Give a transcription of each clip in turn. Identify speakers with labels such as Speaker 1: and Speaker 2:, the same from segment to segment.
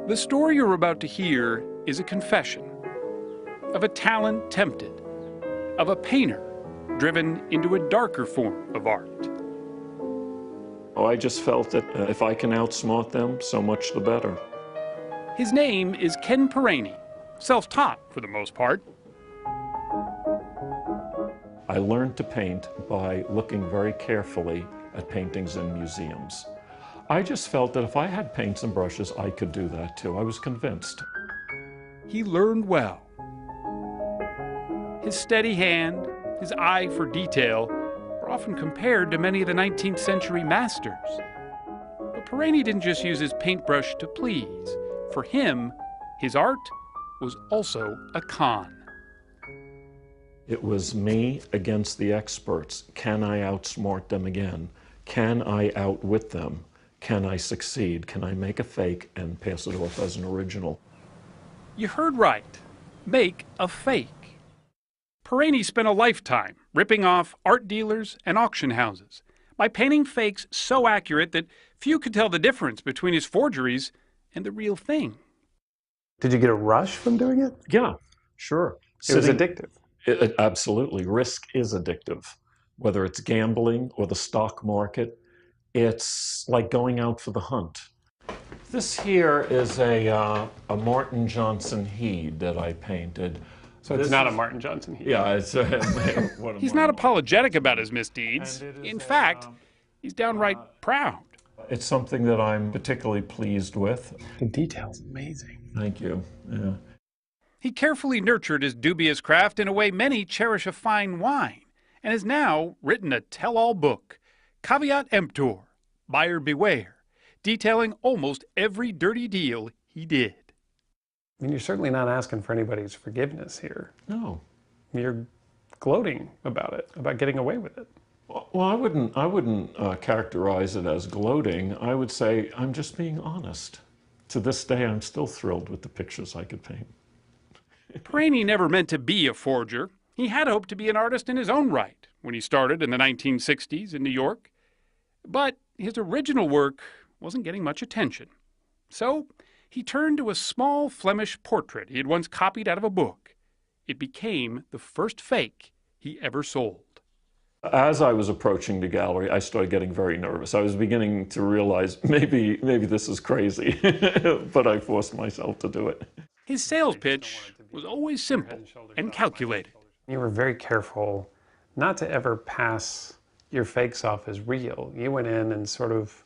Speaker 1: The story you're about to hear is a confession of a talent tempted, of a painter driven into a darker form of art.
Speaker 2: Oh, I just felt that if I can outsmart them, so much the better.
Speaker 1: His name is Ken Perani, self-taught for the most part.
Speaker 2: I learned to paint by looking very carefully at paintings in museums. I just felt that if I had paints and brushes, I could do that too. I was convinced.
Speaker 1: He learned well. His steady hand, his eye for detail, are often compared to many of the 19th century masters. But Perani didn't just use his paintbrush to please. For him, his art was also a con.
Speaker 2: It was me against the experts. Can I outsmart them again? Can I outwit them? Can I succeed? Can I make a fake and pass it off as an original?
Speaker 1: You heard right. Make a fake. Perani spent a lifetime ripping off art dealers and auction houses by painting fakes so accurate that few could tell the difference between his forgeries and the real thing.
Speaker 3: Did you get a rush from doing it?
Speaker 2: Yeah, sure.
Speaker 3: It was addictive.
Speaker 2: Absolutely. Risk is addictive. Whether it's gambling or the stock market, it's like going out for the hunt. This here is a Martin Johnson Heade that I painted.
Speaker 3: So it's not a Martin Johnson Heade.
Speaker 2: Yeah, it's one of
Speaker 1: He's not apologetic about his misdeeds. In fact, he's downright proud.
Speaker 2: It's something that I'm particularly pleased with.
Speaker 3: The detail's amazing.
Speaker 2: Thank you. Yeah.
Speaker 1: He carefully nurtured his dubious craft in a way many cherish a fine wine, and has now written a tell-all book, Caveat Emptor, Buyer Beware, detailing almost every dirty deal he did.
Speaker 3: I mean, you're certainly not asking for anybody's forgiveness here.
Speaker 2: No.
Speaker 3: You're gloating about it, about getting away with it.
Speaker 2: Well, I wouldn't characterize it as gloating. I would say I'm just being honest. To this day, I'm still thrilled with the pictures I could paint.
Speaker 1: Perani never meant to be a forger. He had hoped to be an artist in his own right when he started in the 1960s in New York. But his original work wasn't getting much attention. So he turned to a small Flemish portrait he had once copied out of a book. It became the first fake he ever sold.
Speaker 2: As I was approaching the gallery, I started getting very nervous. I was beginning to realize maybe this is crazy, but I forced myself to do it.
Speaker 1: His sales pitch was always simple and calculated.
Speaker 3: You were very careful not to ever pass your fakes off as real. You went in and sort of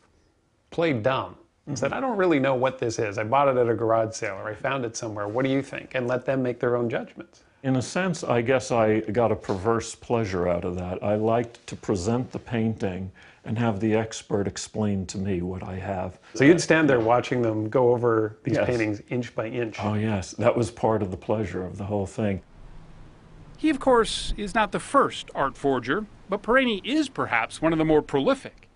Speaker 3: played dumb and said, I don't really know what this is. I bought it at a garage sale or I found it somewhere. What do you think? And let them make their own judgments.
Speaker 2: In a sense, I guess I got a perverse pleasure out of that. I liked to present the painting and have the expert explain to me what I have.
Speaker 3: So you'd stand there watching them go over these
Speaker 2: Yes.
Speaker 3: paintings inch by inch.
Speaker 2: Oh yes, that was part of the pleasure of the whole thing.
Speaker 1: He, of course, is not the first art forger, but Perani is perhaps one of the more prolific.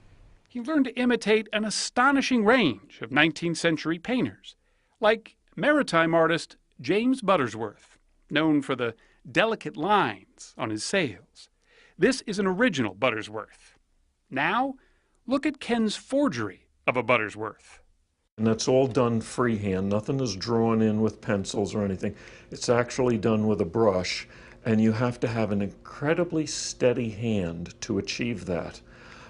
Speaker 1: He learned to imitate an astonishing range of 19th century painters, like maritime artist James Buttersworth, known for the delicate lines on his sails. This is an original Buttersworth. Now, look at Ken's forgery of a Buttersworth.
Speaker 2: And that's all done freehand. Nothing is drawn in with pencils or anything. It's actually done with a brush, and you have to have an incredibly steady hand to achieve that.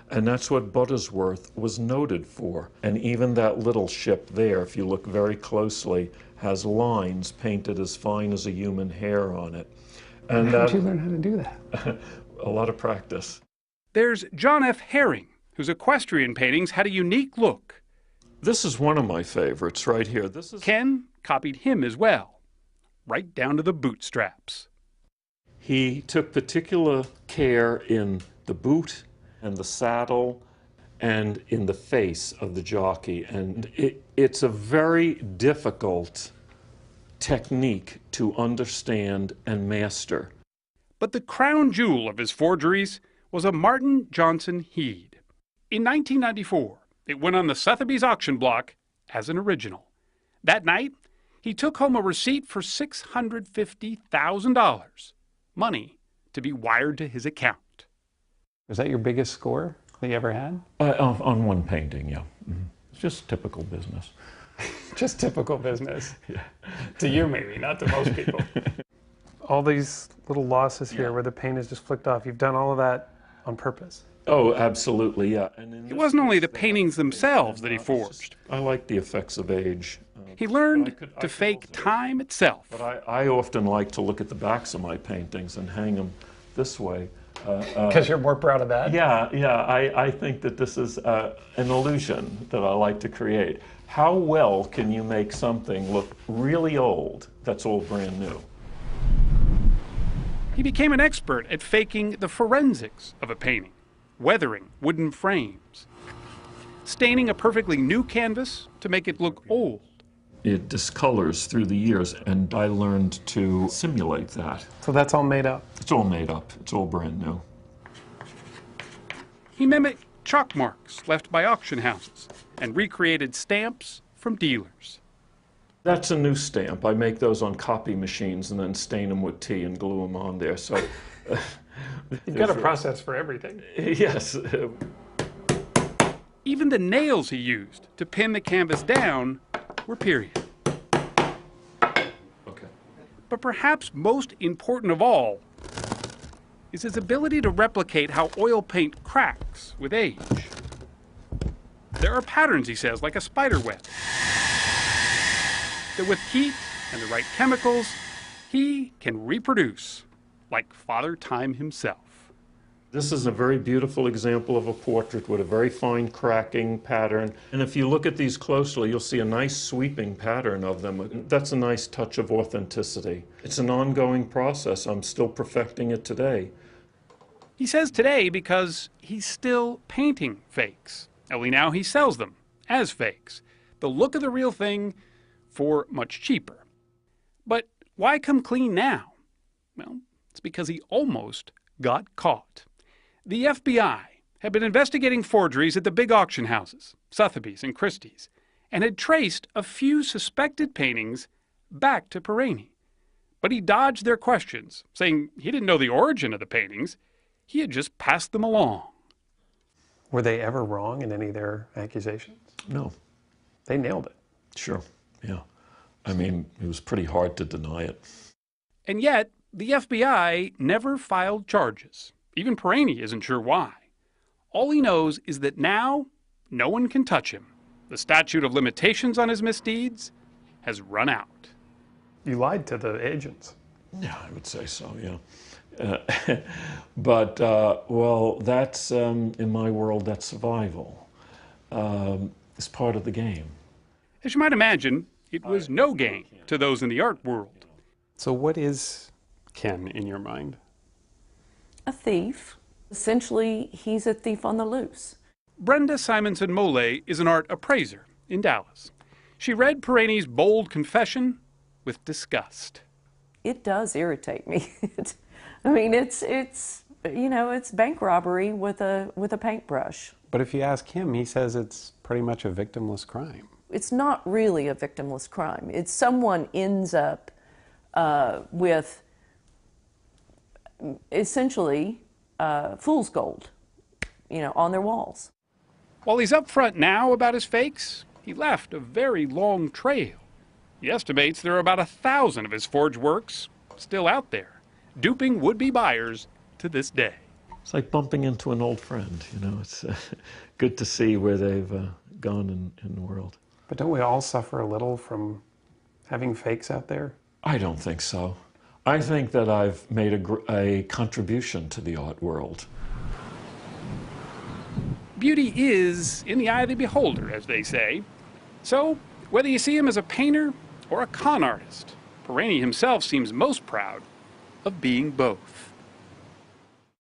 Speaker 2: And that's what Buttersworth was noted for. And even that little ship there, if you look very closely, has lines painted as fine as a human hair on it. And
Speaker 3: how did you learn how to do that?
Speaker 2: A lot of practice.
Speaker 1: There's John F. Herring, whose equestrian paintings had a unique look.
Speaker 2: This is one of my favorites right here.
Speaker 1: Ken copied him as well, right down to the bootstraps.
Speaker 2: He took particular care in the boot and the saddle and in the face of the jockey. And it's a very difficult technique to understand and master.
Speaker 1: But the crown jewel of his forgeries was a Martin Johnson Heade. In 1994, it went on the Sotheby's auction block as an original. That night, he took home a receipt for $650,000, money to be wired to his account.
Speaker 3: Was that your biggest score that you ever had?
Speaker 2: On one painting, yeah. Mm-hmm. It's just typical business.
Speaker 3: Just typical business. To you maybe, not to most people. All these little losses here where the paint is just flicked off, you've done all of that on purpose.
Speaker 2: Oh, absolutely, yeah. And
Speaker 1: It wasn't only the paintings themselves that he forged.
Speaker 2: I like the effects of age.
Speaker 1: He learned to fake time itself.
Speaker 2: But I often like to look at the backs of my paintings and hang them this way.
Speaker 3: Because you're more proud of that?
Speaker 2: Yeah, I think that this is an illusion that I like to create. How well can you make something look really old that's all brand new?
Speaker 1: He became an expert at faking the forensics of a painting, weathering wooden frames, staining a perfectly new canvas to make it look old.
Speaker 2: It discolors through the years, and I learned to simulate that.
Speaker 3: So that's all made up?
Speaker 2: It's all made up. It's all brand new.
Speaker 1: He mimicked chalk marks left by auction houses and recreated stamps from dealers.
Speaker 2: That's a new stamp. I make those on copy machines and then stain them with tea and glue them on there. So
Speaker 3: you've got a process for everything.
Speaker 2: Yes.
Speaker 1: Even the nails he used to pin the canvas down were period.
Speaker 2: Okay.
Speaker 1: But perhaps most important of all is his ability to replicate how oil paint cracks with age. There are patterns, he says, like a spider web, that with heat and the right chemicals, he can reproduce like Father Time himself.
Speaker 2: This is a very beautiful example of a portrait with a very fine cracking pattern. And if you look at these closely, you'll see a nice sweeping pattern of them. That's a nice touch of authenticity. It's an ongoing process. I'm still perfecting it today.
Speaker 1: He says today because he's still painting fakes. Only now he sells them as fakes. The look of the real thing for much cheaper. But why come clean now? Well, it's because he almost got caught. The FBI had been investigating forgeries at the big auction houses, Sotheby's and Christie's, and had traced a few suspected paintings back to Perrine. But he dodged their questions, saying he didn't know the origin of the paintings. He had just passed them along.
Speaker 3: Were they ever wrong in any of their accusations?
Speaker 2: No.
Speaker 3: They nailed it.
Speaker 2: Sure, yeah. I mean, it was pretty hard to deny it.
Speaker 1: And yet, the FBI never filed charges. Even Perrine isn't sure why. All he knows is that now, no one can touch him. The statute of limitations on his misdeeds has run out.
Speaker 3: You lied to the agents.
Speaker 2: Yeah, I would say so, yeah. But, well, that's, in my world, that's survival. It's part of the game.
Speaker 1: As you might imagine, it was no game to those in the art world.
Speaker 3: So what is Ken in your mind?
Speaker 4: A thief. Essentially, he's a thief on the loose.
Speaker 1: Brenda Simonson Mole is an art appraiser in Dallas. She read Perrine's bold confession with disgust.
Speaker 4: It does irritate me. I mean, it's you know, it's bank robbery with a paintbrush.
Speaker 5: But if you ask him, he says it's pretty much a victimless crime.
Speaker 4: It's not really a victimless crime. It's someone ends up with essentially fool's gold, you know, on their walls.
Speaker 1: While he's upfront now about his fakes, he left a very long trail. He estimates there are about 1,000 of his forged works still out there, duping would-be buyers to this day.
Speaker 2: It's like bumping into an old friend, you know. It's good to see where they've gone in the world.
Speaker 3: But don't we all suffer a little from having fakes out there?
Speaker 2: I don't think so. I think that I've made a contribution to the art world.
Speaker 1: Beauty is in the eye of the beholder, as they say. So, whether you see him as a painter or a con artist, Perrine himself seems most proud of being both.